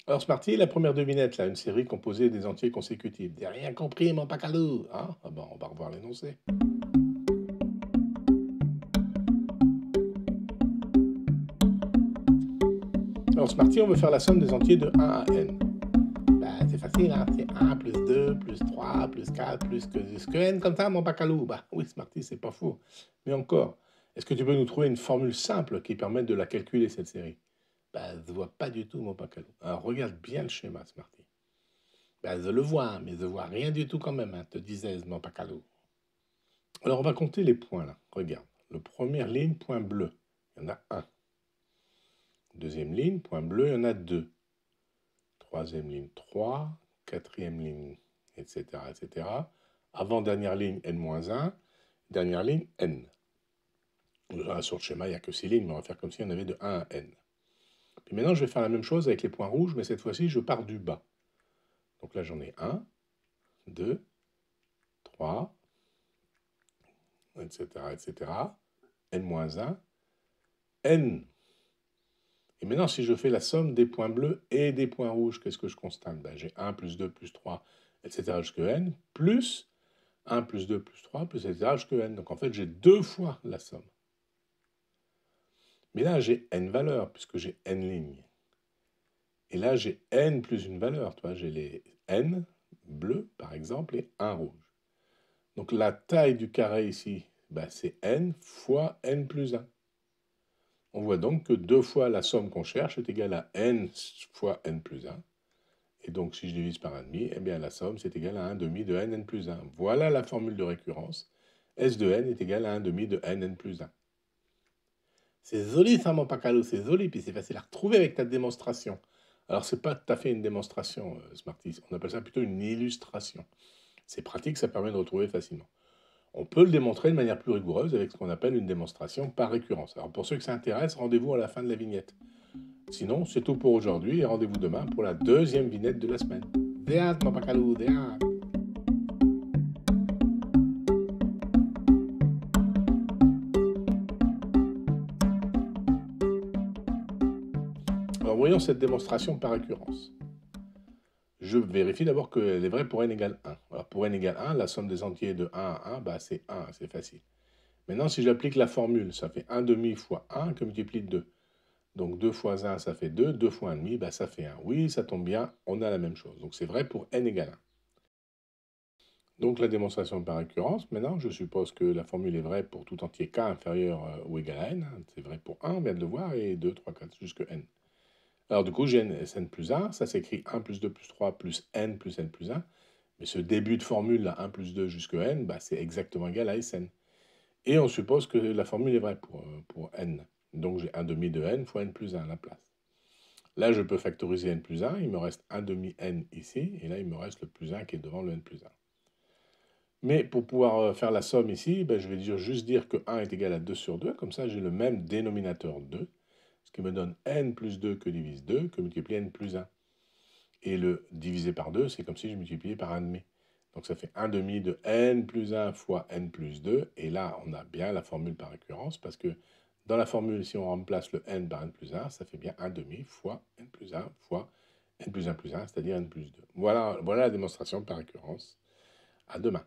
Alors Smarty, la première devinette, là, une série composée des entiers consécutifs. T'as rien compris, mon pacalou, hein? Ah bon, on va revoir l'énoncé. Alors Smarty, on veut faire la somme des entiers de 1 à n. Bah, c'est facile, hein? C'est 1 plus 2 plus 3 plus 4 plus que jusque n comme ça, mon pacalou. Bah oui, Smarty, c'est pas faux. Mais encore, est-ce que tu peux nous trouver une formule simple qui permette de la calculer, cette série? Bah, je vois pas du tout, mon pacalou. Alors regarde bien le schéma, Smarty. Bah, je le vois, mais je vois rien du tout quand même, hein, te disais-je, mon pacalou. Alors, on va compter les points, là. Regarde. Le première ligne, point bleu. Il y en a un. Deuxième ligne, point bleu, il y en a deux. Troisième ligne, 3. Quatrième ligne, etc., etc. Avant-dernière ligne, n-1. Dernière ligne, n. Là, sur le schéma, il n'y a que 6 lignes, mais on va faire comme si on avait de 1 à n. Puis maintenant, je vais faire la même chose avec les points rouges, mais cette fois-ci, je pars du bas. Donc là, j'en ai 1, 2, 3, etc., etc. n-1, n. Et maintenant, si je fais la somme des points bleus et des points rouges, qu'est-ce que je constate? Ben, j'ai 1 plus 2 plus 3, etc. jusqu'à n, plus 1 plus 2 plus 3, plus etc. jusqu'à n. Donc en fait, j'ai deux fois la somme. Mais là, j'ai n valeurs, puisque j'ai n lignes. Et là, j'ai n plus une valeur. Tu vois, j'ai les n bleus, par exemple, et 1 rouge. Donc la taille du carré ici, ben, c'est n fois n plus 1. On voit donc que deux fois la somme qu'on cherche est égale à n fois n plus 1. Et donc, si je divise par 1,5, eh bien la somme, c'est égal à 1 demi de n plus 1. Voilà la formule de récurrence. S de n est égal à 1 demi de n plus 1. C'est joli ça, mon pacalo, c'est joli, puis c'est facile à retrouver avec ta démonstration. Alors, c'est pas tout à fait une démonstration, Smarties. On appelle ça plutôt une illustration. C'est pratique, ça permet de retrouver facilement. On peut le démontrer de manière plus rigoureuse avec ce qu'on appelle une démonstration par récurrence. Alors, pour ceux que ça intéresse, rendez-vous à la fin de la vignette. Sinon, c'est tout pour aujourd'hui et rendez-vous demain pour la deuxième vignette de la semaine. Déat, mon pacalou, déat. Alors, voyons cette démonstration par récurrence. Je vérifie d'abord qu'elle est vraie pour n égale 1. Alors, pour n égale 1, la somme des entiers de 1 à 1, bah, c'est 1, c'est facile. Maintenant, si j'applique la formule, ça fait 1 demi fois 1 que multiplie 2. Donc 2 fois 1, ça fait 2. 2 fois 1,5, bah, ça fait 1. Oui, ça tombe bien, on a la même chose. Donc c'est vrai pour n égale 1. Donc la démonstration par récurrence, maintenant, je suppose que la formule est vraie pour tout entier k inférieur ou égal à n. C'est vrai pour 1, on vient de le voir, et 2, 3, 4, jusque n. Alors du coup, j'ai Sn plus 1, ça s'écrit 1 plus 2 plus 3 plus n plus 1. Mais ce début de formule, là, 1 plus 2 jusque n, bah, c'est exactement égal à Sn. Et on suppose que la formule est vraie pour n. Donc j'ai 1 demi de n fois n plus 1 à la place. Là, je peux factoriser n plus 1, il me reste 1 demi n ici, et là, il me reste le plus 1 qui est devant le n plus 1. Mais pour pouvoir faire la somme ici, ben, je vais juste dire que 1 est égal à 2 sur 2, comme ça j'ai le même dénominateur 2, ce qui me donne n plus 2 que divise 2, que multiplier n plus 1. Et le divisé par 2, c'est comme si je multipliais par 1,5. Donc ça fait 1 demi de n plus 1 fois n plus 2, et là on a bien la formule par récurrence, parce que dans la formule, si on remplace le n par n plus 1, ça fait bien 1 demi fois n plus 1 fois n plus 1 plus 1, c'est-à-dire n plus 2. Voilà la démonstration par récurrence. À demain.